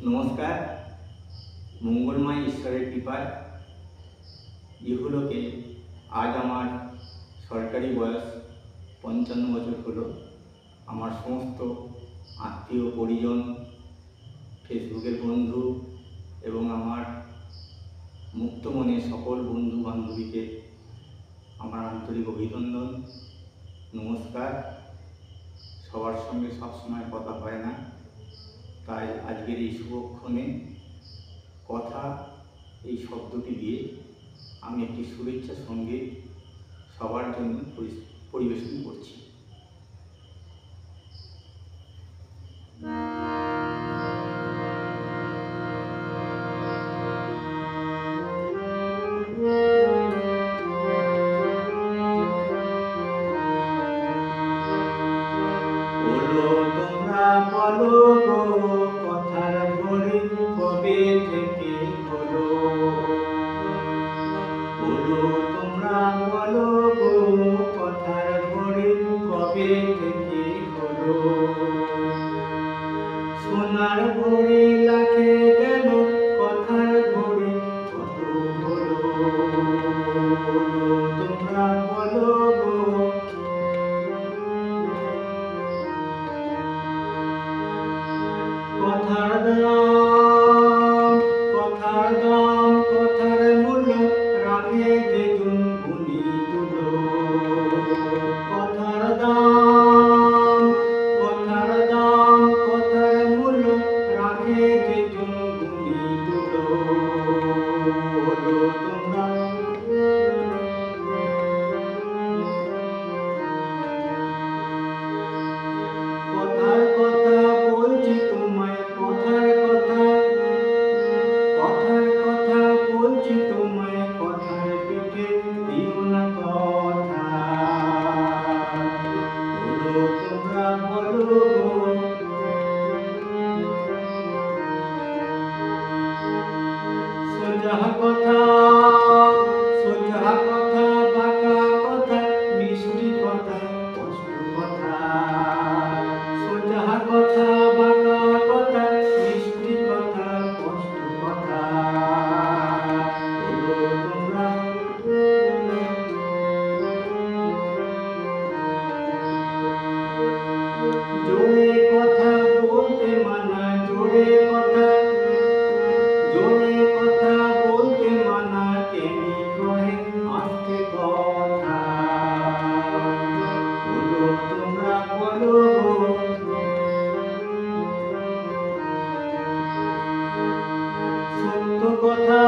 নমস্কার। মঙ্গলময় ঈশ্বরের কৃপায় ইহলোকে আজ আমার সরকারি বয়স 55 বছর হলো। আমার সমস্ত আত্মীয় পরিজন, ফেসবুকের বন্ধু এবং আমার মুক্ত মনের সকল বন্ধু বান্ধবীকে আমার আন্তরিক অভিনন্দন, নমস্কার। সবার সঙ্গে সবসময় কথা হয় না, তাই আজকের এই শুভক্ষণে কথা এই শব্দটি দিয়ে আমি একটি শুভেচ্ছা সঙ্গীত সবার জন্য পরিবেশন করছি। বলো গো কথার ঘড়ি কবে থেকে হলো, বলো তোমরা বলো গো কথার ঘড়ি কবে থেকে হলো। সোনার ঘড়ি লাখে গেল, কথার ঘড়ি কত হলো। বলো তোমরা বলো গো কথার দাম, কথার দাম, কথার মূল্য রাখে যে গুণী তুলো। কথার দাম, কথার দাম, কথার মূল্য রাখে যে গুণী তুলো। বলো তোমরা কথার কথা বলছি তোমায়, কথার কথা, কথার কথা বলছি তোমায়, কথার পিঠে দিও না কথা। বলো তোমরা বলো গো সোজা কথা, সোজা কথা, বাঁকা কথা, মিষ্টি কথা, কষ্ট কথা। সোজা কথা, বাঁকা কথা, মিষ্টি কথা, কষ্ট কথা। বলো তোমরা জোরে কথা বলতে মানা, জোরে কথা, জোরে কথা বলতে মানা, তেমনি কহে আস্তে কথা। বলো তোমরা বলো গো সত্য কথা,